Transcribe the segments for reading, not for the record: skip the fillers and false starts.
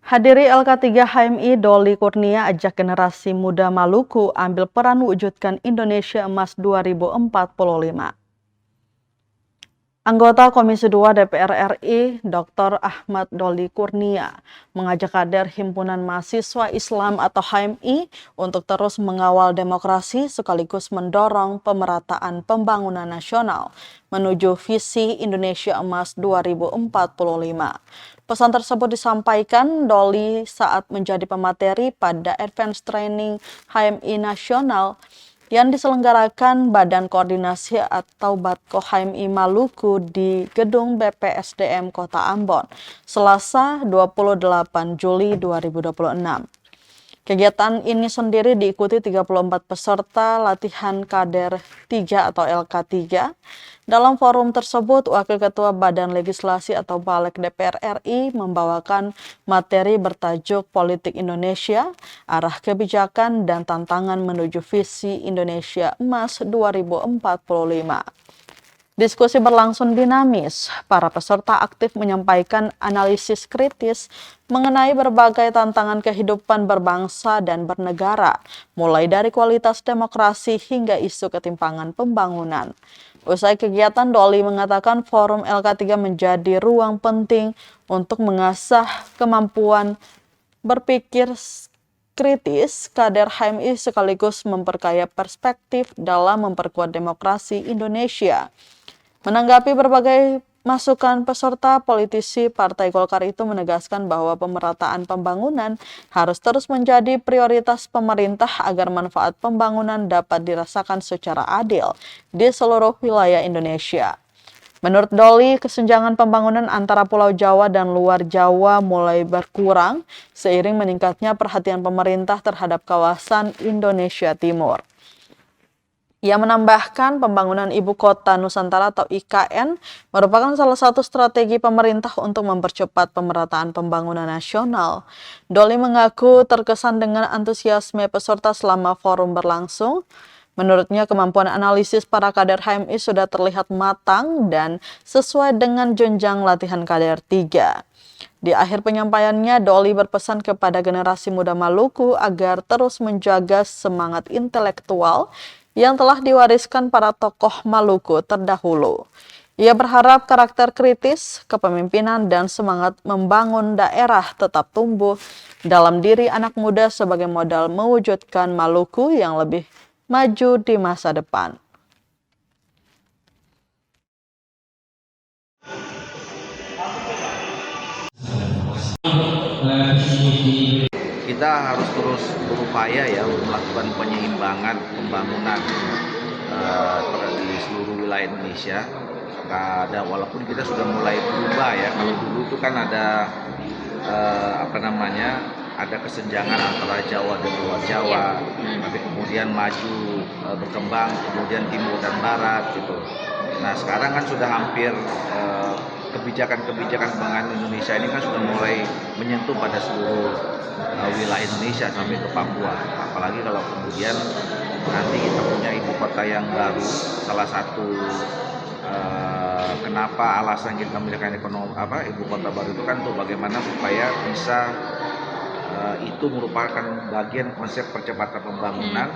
Hadiri LK3 HMI Doli Kurnia ajak generasi muda Maluku ambil peran wujudkan Indonesia Emas 2045. Anggota Komisi 2 DPR RI, Dr. Ahmad Doli Kurnia, mengajak kader Himpunan Mahasiswa Islam atau HMI untuk terus mengawal demokrasi sekaligus mendorong pemerataan pembangunan nasional menuju visi Indonesia Emas 2045. Pesan tersebut disampaikan Doli saat menjadi pemateri pada Advanced Training HMI Nasional yang diselenggarakan Badan Koordinasi atau Batko HMI Maluku di Gedung BPSDM Kota Ambon, Selasa 28 Juli 2026. Kegiatan ini sendiri diikuti 34 peserta latihan kader 3 atau LK3. Dalam forum tersebut, Wakil Ketua Badan Legislasi atau Balik DPR RI membawakan materi bertajuk Politik Indonesia, Arah Kebijakan dan Tantangan Menuju Visi Indonesia Emas 2045. Diskusi berlangsung dinamis. Para peserta aktif menyampaikan analisis kritis mengenai berbagai tantangan kehidupan berbangsa dan bernegara, mulai dari kualitas demokrasi hingga isu ketimpangan pembangunan. Usai kegiatan, Doli mengatakan forum LK3 menjadi ruang penting untuk mengasah kemampuan berpikir kritis kader HMI sekaligus memperkaya perspektif dalam memperkuat demokrasi Indonesia. Menanggapi berbagai masukan peserta, politisi Partai Golkar itu menegaskan bahwa pemerataan pembangunan harus terus menjadi prioritas pemerintah agar manfaat pembangunan dapat dirasakan secara adil di seluruh wilayah Indonesia. Menurut Doli, kesenjangan pembangunan antara Pulau Jawa dan luar Jawa mulai berkurang seiring meningkatnya perhatian pemerintah terhadap kawasan Indonesia Timur. Ia menambahkan pembangunan Ibu Kota Nusantara atau IKN merupakan salah satu strategi pemerintah untuk mempercepat pemerataan pembangunan nasional. Doli mengaku terkesan dengan antusiasme peserta selama forum berlangsung. Menurutnya kemampuan analisis para kader HMI sudah terlihat matang dan sesuai dengan jenjang latihan kader 3. Di akhir penyampaiannya, Doli berpesan kepada generasi muda Maluku agar terus menjaga semangat intelektual yang telah diwariskan para tokoh Maluku terdahulu. Ia berharap karakter kritis, kepemimpinan, dan semangat membangun daerah tetap tumbuh dalam diri anak muda sebagai modal mewujudkan Maluku yang lebih maju di masa depan. Kita harus terus berupaya ya untuk melakukan penyeimbangan pembangunan di seluruh wilayah Indonesia. Walaupun kita sudah mulai berubah ya, kalau dulu itu kan ada ada kesenjangan antara Jawa dan luar Jawa, tapi kemudian maju berkembang, kemudian timur dan barat gitu. Nah sekarang kan sudah hampir kebijakan-kebijakan pembangunan Indonesia ini kan sudah mulai menyentuh pada seluruh wilayah Indonesia sampai ke Papua. Apalagi kalau kemudian nanti kita punya ibu kota yang baru, salah satu kenapa alasan kita memiliki ibu kota baru itu kan untuk bagaimana supaya bisa itu merupakan bagian konsep percepatan pembangunan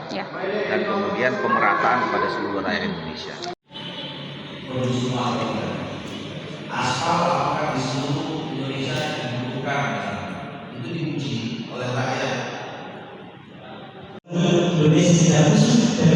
dan kemudian pemerataan pada seluruh rakyat Indonesia. Aspal apakah di seluruh Indonesia dibutuhkan, itu diuji oleh rakyat. Indonesia tidak khusus dan